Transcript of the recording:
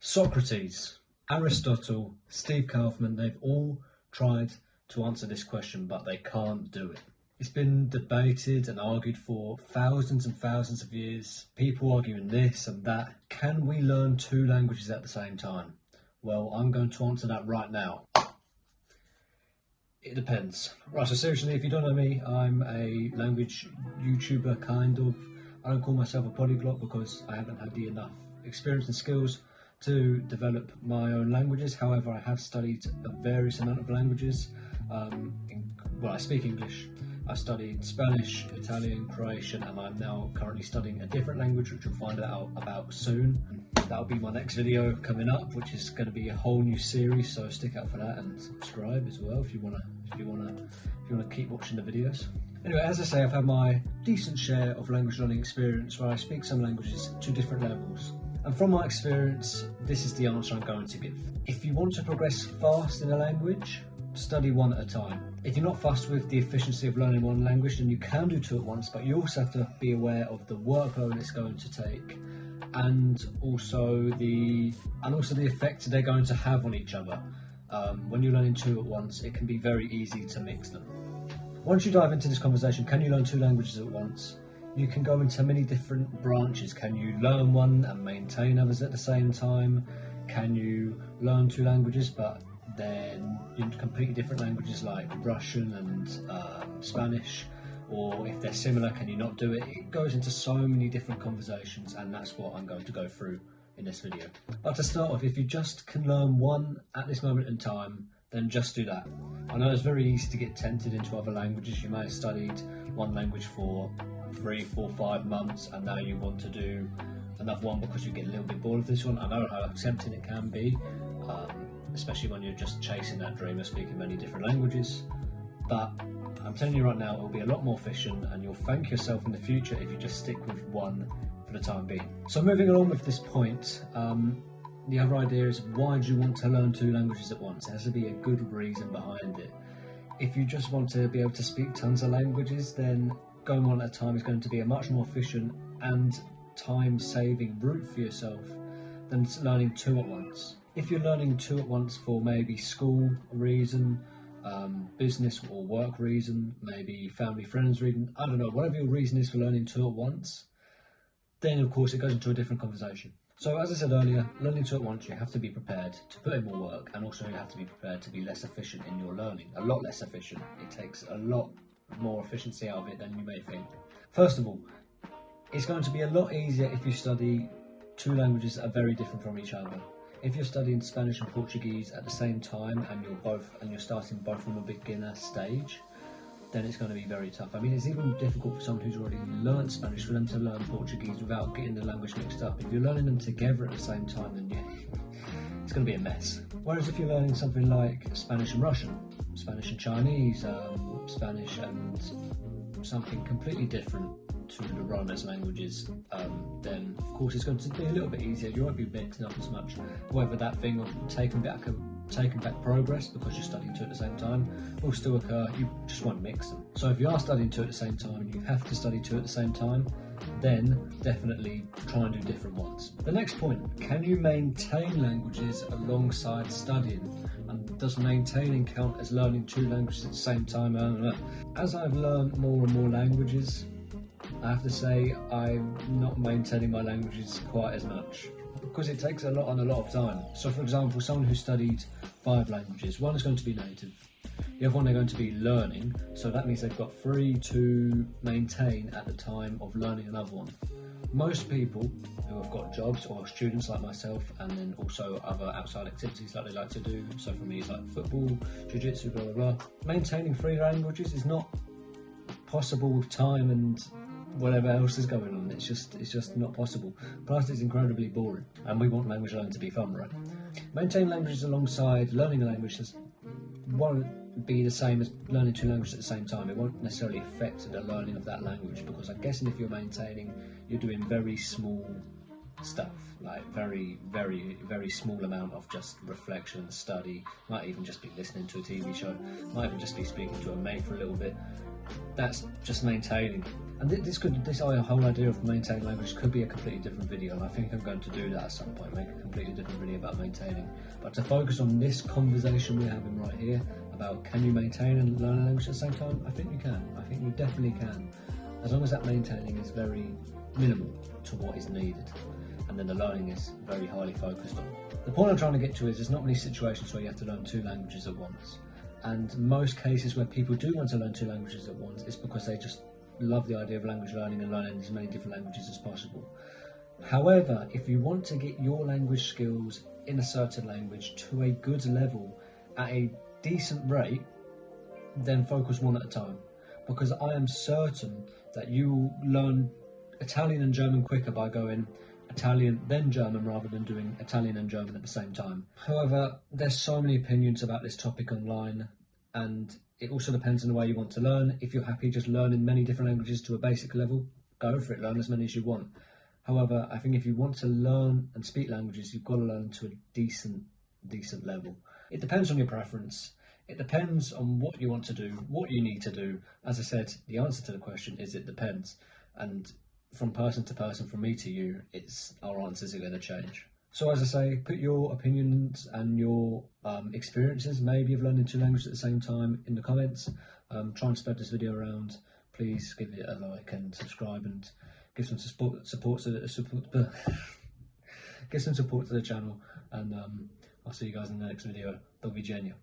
Socrates, Aristotle, Steve Kaufman, they've all tried to answer this question, but they can't do it. It's been debated and argued for thousands and thousands of years. People arguing this and that. Can we learn two languages at the same time? Well, I'm going to answer that right now. It depends. Right, so seriously, if you don't know me, I'm a language YouTuber, kind of. I don't call myself a polyglot because I haven't had the enough experience and skills to develop my own languages. However, I have studied a various amount of languages. I speak English. I've studied Spanish, Italian, Croatian, and I'm now currently studying a different language, which you'll find out about soon. That'll be my next video coming up, which is going to be a whole new series. So stick out for that and subscribe as well if you wanna keep watching the videos. Anyway, as I say, I've had my decent share of language learning experience where I speak some languages to different levels. And from my experience, this is the answer I'm going to give. If you want to progress fast in a language, study one at a time. If you're not fussed with the efficiency of learning one language, then you can do two at once, but you also have to be aware of the workload it's going to take and also the effect they're going to have on each other. When you're learning two at once, it can be very easy to mix them. Once you dive into this conversation, can you learn two languages at once? You can go into many different branches. Can you learn one and maintain others at the same time? Can you learn two languages but then in completely different languages like Russian and Spanish? Or if they're similar, can you not do it? It goes into so many different conversations, and that's what I'm going to go through in this video. But to start off, if you just can learn one at this moment in time, then just do that. I know it's very easy to get tempted into other languages. You may have studied one language for 3, 4, 5 months, and now you want to do another one because you get a little bit bored of this one. I know how tempting it can be, especially when you're just chasing that dream of speaking many different languages. But I'm telling you right now, it will be a lot more efficient, and you'll thank yourself in the future if you just stick with one for the time being. So moving along with this point, the other idea is, why do you want to learn two languages at once? There has to be a good reason behind it. If you just want to be able to speak tons of languages, then going one at a time is going to be a much more efficient and time-saving route for yourself than learning two at once. If you're learning two at once for maybe school reason, business or work reason, maybe family friends reason, I don't know, whatever your reason is for learning two at once, then of course it goes into a different conversation. So as I said earlier, learning two at once, you have to be prepared to put in more work, and also you have to be prepared to be less efficient in your learning, a lot less efficient. It takes a lot more efficiency out of it than you may think. First of all, it's going to be a lot easier if you study two languages that are very different from each other. If you're studying Spanish and Portuguese at the same time and you're starting both from a beginner stage, then it's going to be very tough. I mean, it's even difficult for someone who's already learned Spanish for them to learn Portuguese without getting the language mixed up. If you're learning them together at the same time, then it's going to be a mess. Whereas if you're learning something like Spanish and Russian, Spanish and Chinese, Spanish and something completely different to the Romance languages, then of course it's going to be a little bit easier. You won't be mixing up as much. However, that thing of taking back progress because you're studying two at the same time will still occur. You just won't mix them. So if you are studying two at the same time and you have to study two at the same time, then definitely try and do different ones. The next point, can you maintain languages alongside studying? And does maintaining count as learning two languages at the same time? I don't know. As I've learned more and more languages, I have to say I'm not maintaining my languages quite as much because it takes a lot of time. So for example, someone who studied 5 languages, one is going to be native, the other one they're going to be learning, so that means they've got 3 to maintain at the time of learning another one. Most people who have got jobs or students like myself, and then also other outside activities that they like to do, so for me it's like football, jiu-jitsu, blah blah blah, maintaining 3 languages is not possible with time and whatever else is going on. It's just not possible. Plus it's incredibly boring, and we want language learning to be fun, right? Maintain languages alongside learning a language won't be the same as learning 2 languages at the same time. It won't necessarily affect the learning of that language, because I'm guessing if you're maintaining, you're doing very small stuff, like very small amount of just reflection and study. Might even just be listening to a TV show, might even just be speaking to a mate for a little bit. That's just maintaining. And this whole idea of maintaining language could be a completely different video, and I think I'm going to do that at some point, make a completely different video about maintaining. But to focus on this conversation we're having right here about can you maintain and learn a language at the same time, I think you can. I think you definitely can, as long as that maintaining is very minimal to what is needed, and then the learning is very highly focused on. The point I'm trying to get to is there's not many situations where you have to learn 2 languages at once, and most cases where people do want to learn 2 languages at once, it's because they just love the idea of language learning and learning as many different languages as possible. However, if you want to get your language skills in a certain language to a good level at a decent rate, then focus one at a time, because I am certain that you will learn Italian and German quicker by going Italian then German rather than doing Italian and German at the same time. However, there's so many opinions about this topic online, and it also depends on the way you want to learn. If you're happy just learning many different languages to a basic level, go for it, learn as many as you want. However, I think if you want to learn and speak languages, you've got to learn to a decent level. It depends on your preference. It depends on what you want to do, what you need to do. As I said, the answer to the question is it depends. And from person to person, from me to you, our answers are going to change. So as I say, put your opinions and your experiences, maybe of learning 2 languages at the same time, in the comments. Try and spread this video around. Please give it a like and subscribe, and give some support to give some support to the channel. And I'll see you guys in the next video. Do widzenia.